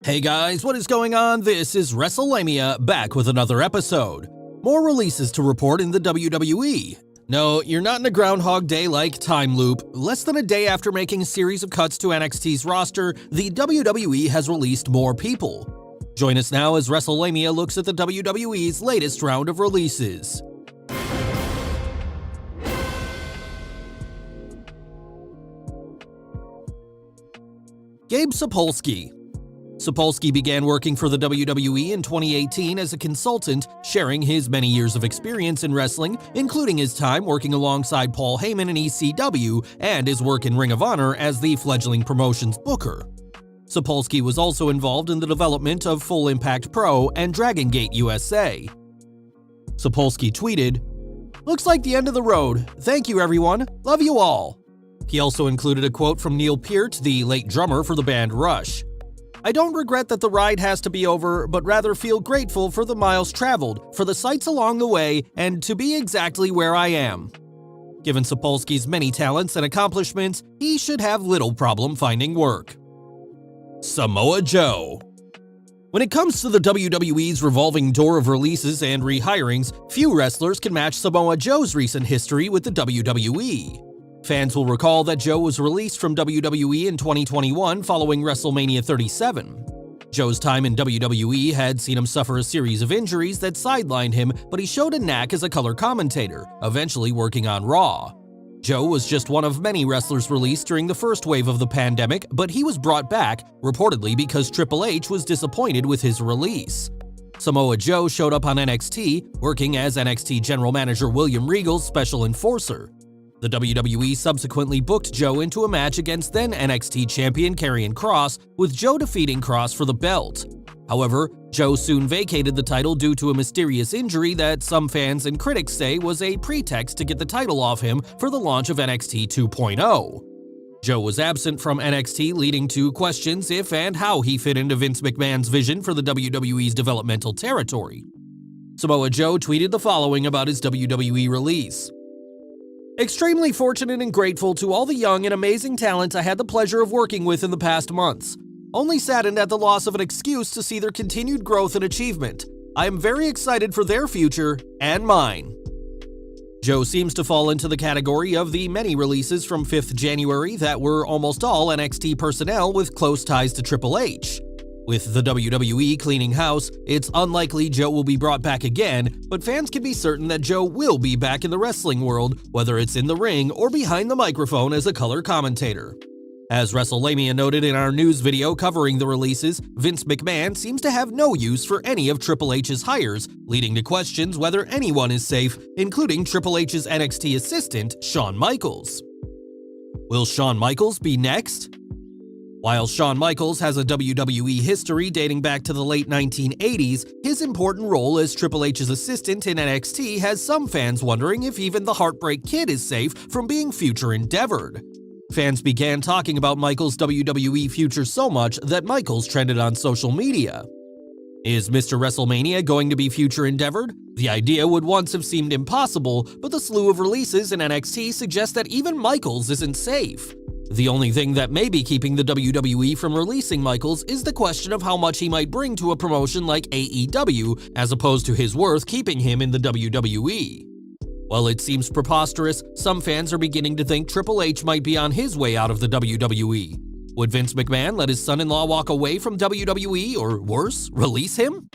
Hey guys, what is going on? This is Wrestlelamia, back with another episode. More releases to report in the WWE. No, you're not in a Groundhog Day-like time loop. Less than a day after making a series of cuts to NXT's roster, the WWE has released more people. Join us now as Wrestlelamia looks at the WWE's latest round of releases. Gabe Sapolsky. Sapolsky began working for the WWE in 2018 as a consultant, sharing his many years of experience in wrestling, including his time working alongside Paul Heyman in ECW and his work in Ring of Honor as the fledgling promotion's booker. Sapolsky was also involved in the development of Full Impact Pro and Dragon Gate USA. Sapolsky tweeted, "Looks like the end of the road. Thank you everyone. Love you all." He also included a quote from Neil Peart, the late drummer for the band Rush. "I don't regret that the ride has to be over, but rather feel grateful for the miles traveled, for the sights along the way, and to be exactly where I am." Given Sapolsky's many talents and accomplishments, he should have little problem finding work. Samoa Joe. When it comes to the WWE's revolving door of releases and rehirings, few wrestlers can match Samoa Joe's recent history with the WWE. Fans will recall that Joe was released from WWE in 2021 following WrestleMania 37. Joe's time in WWE had seen him suffer a series of injuries that sidelined him, but he showed a knack as a color commentator, eventually working on Raw. Joe was just one of many wrestlers released during the first wave of the pandemic, but he was brought back, reportedly because Triple H was disappointed with his release. Samoa Joe showed up on NXT, working as NXT General Manager William Regal's special enforcer. The WWE subsequently booked Joe into a match against then NXT champion Karrion Kross, with Joe defeating Kross for the belt. However, Joe soon vacated the title due to a mysterious injury that some fans and critics say was a pretext to get the title off him for the launch of NXT 2.0. Joe was absent from NXT, leading to questions if and how he fit into Vince McMahon's vision for the WWE's developmental territory. Samoa Joe tweeted the following about his WWE release. "Extremely fortunate and grateful to all the young and amazing talent I had the pleasure of working with in the past months. Only saddened at the loss of an excuse to see their continued growth and achievement. I am very excited for their future and mine." Joe seems to fall into the category of the many releases from 5th January that were almost all NXT personnel with close ties to Triple H. With the WWE cleaning house, it's unlikely Joe will be brought back again, but fans can be certain that Joe will be back in the wrestling world, whether it's in the ring or behind the microphone as a color commentator. As Wrestlelamia noted in our news video covering the releases, Vince McMahon seems to have no use for any of Triple H's hires, leading to questions whether anyone is safe, including Triple H's NXT assistant, Shawn Michaels. Will Shawn Michaels be next? While Shawn Michaels has a WWE history dating back to the late 1980s, his important role as Triple H's assistant in NXT has some fans wondering if even the Heartbreak Kid is safe from being future endeavored. Fans began talking about Michaels' WWE future so much that Michaels trended on social media. Is Mr. WrestleMania going to be future endeavored? The idea would once have seemed impossible, but the slew of releases in NXT suggests that even Michaels isn't safe. The only thing that may be keeping the WWE from releasing Michaels is the question of how much he might bring to a promotion like AEW, as opposed to his worth keeping him in the WWE. While it seems preposterous, some fans are beginning to think Triple H might be on his way out of the WWE. Would Vince McMahon let his son-in-law walk away from WWE, or worse, release him?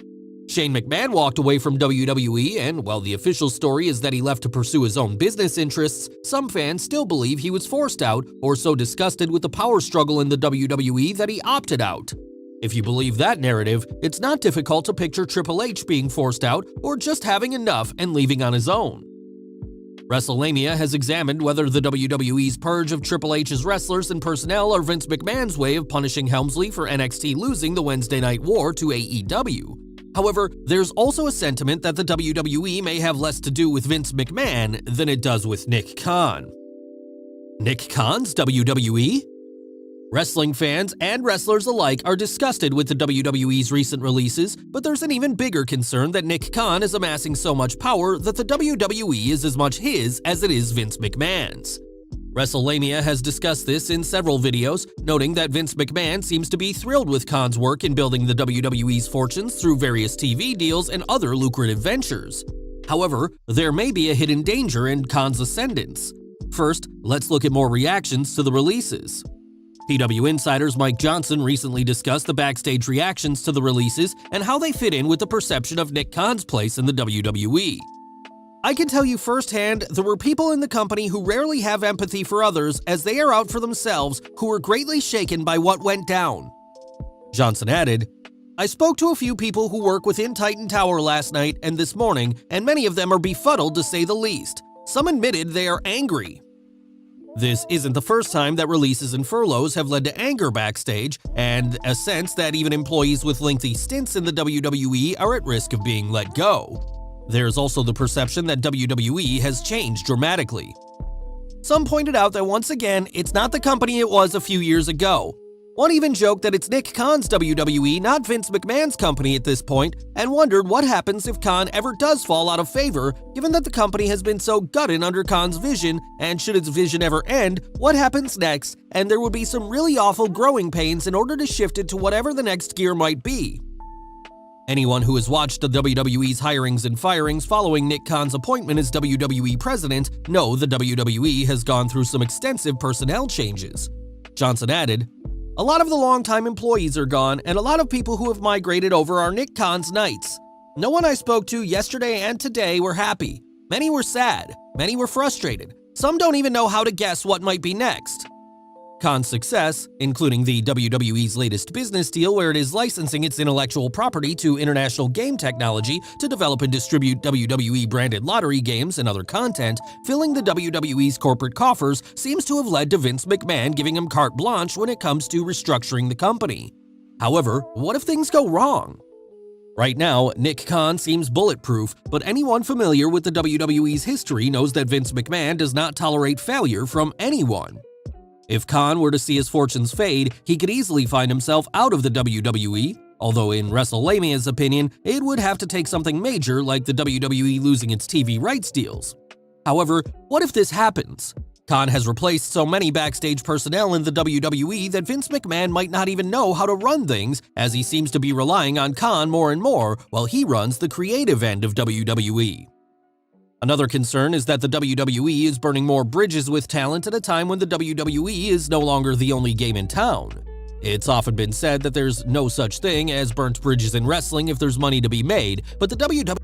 Shane McMahon walked away from WWE, and while the official story is that he left to pursue his own business interests, some fans still believe he was forced out or so disgusted with the power struggle in the WWE that he opted out. If you believe that narrative, it's not difficult to picture Triple H being forced out or just having enough and leaving on his own. Wrestlelamia has examined whether the WWE's purge of Triple H's wrestlers and personnel are Vince McMahon's way of punishing Helmsley for NXT losing the Wednesday Night War to AEW. However, there's also a sentiment that the WWE may have less to do with Vince McMahon than it does with Nick Khan. Nick Khan's WWE? Wrestling fans and wrestlers alike are disgusted with the WWE's recent releases, but there's an even bigger concern that Nick Khan is amassing so much power that the WWE is as much his as it is Vince McMahon's. Wrestlelamia has discussed this in several videos, noting that Vince McMahon seems to be thrilled with Khan's work in building the WWE's fortunes through various TV deals and other lucrative ventures. However, there may be a hidden danger in Khan's ascendance. First, let's look at more reactions to the releases. PW Insider's Mike Johnson recently discussed the backstage reactions to the releases and how they fit in with the perception of Nick Khan's place in the WWE. I can tell you firsthand, there were people in the company who rarely have empathy for others as they are out for themselves who were greatly shaken by what went down. Johnson added, I spoke to a few people who work within Titan Tower last night and this morning, and many of them are befuddled to say the least. Some admitted they are angry. This isn't the first time that releases and furloughs have led to anger backstage and a sense that even employees with lengthy stints in the WWE are at risk of being let go. There's also the perception that WWE has changed dramatically. Some pointed out that once again, it's not the company it was a few years ago. One even joked that it's Nick Khan's WWE, not Vince McMahon's company at this point, and wondered what happens if Khan ever does fall out of favor, given that the company has been so gutted under Khan's vision, and should its vision ever end, what happens next, and there would be some really awful growing pains in order to shift it to whatever the next gear might be. Anyone who has watched the WWE's hirings and firings following Nick Khan's appointment as WWE president know the WWE has gone through some extensive personnel changes. Johnson added, a lot of the longtime employees are gone, and a lot of people who have migrated over are Nick Khan's knights. No one I spoke to yesterday and today were happy. Many were sad. Many were frustrated. Some don't even know how to guess what might be next. Khan's success, including the WWE's latest business deal where it is licensing its intellectual property to International Game Technology to develop and distribute WWE-branded lottery games and other content, filling the WWE's corporate coffers, seems to have led to Vince McMahon giving him carte blanche when it comes to restructuring the company. However, what if things go wrong? Right now, Nick Khan seems bulletproof, but anyone familiar with the WWE's history knows that Vince McMahon does not tolerate failure from anyone. If Khan were to see his fortunes fade, he could easily find himself out of the WWE, although in Wrestlemania's opinion, it would have to take something major like the WWE losing its TV rights deals. However, what if this happens? Khan has replaced so many backstage personnel in the WWE that Vince McMahon might not even know how to run things, as he seems to be relying on Khan more and more while he runs the creative end of WWE. Another concern is that the WWE is burning more bridges with talent at a time when the WWE is no longer the only game in town. It's often been said that there's no such thing as burnt bridges in wrestling if there's money to be made, but the WWE,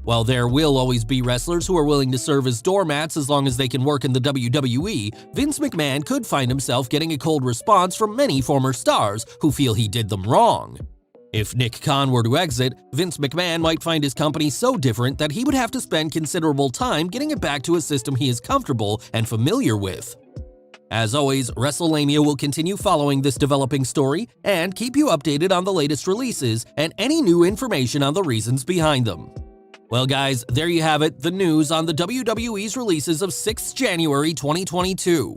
while there will always be wrestlers who are willing to serve as doormats as long as they can work in the WWE, Vince McMahon could find himself getting a cold response from many former stars who feel he did them wrong. If Nick Khan were to exit, Vince McMahon might find his company so different that he would have to spend considerable time getting it back to a system he is comfortable and familiar with. As always, Wrestlelamia will continue following this developing story and keep you updated on the latest releases and any new information on the reasons behind them. Well guys, there you have it, the news on the WWE's releases of 6th January 2022.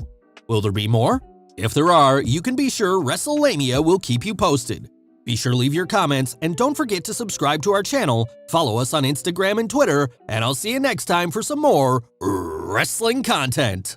Will there be more? If there are, you can be sure Wrestlelamia will keep you posted. Be sure to leave your comments and don't forget to subscribe to our channel, follow us on Instagram and Twitter, and I'll see you next time for some more wrestling content.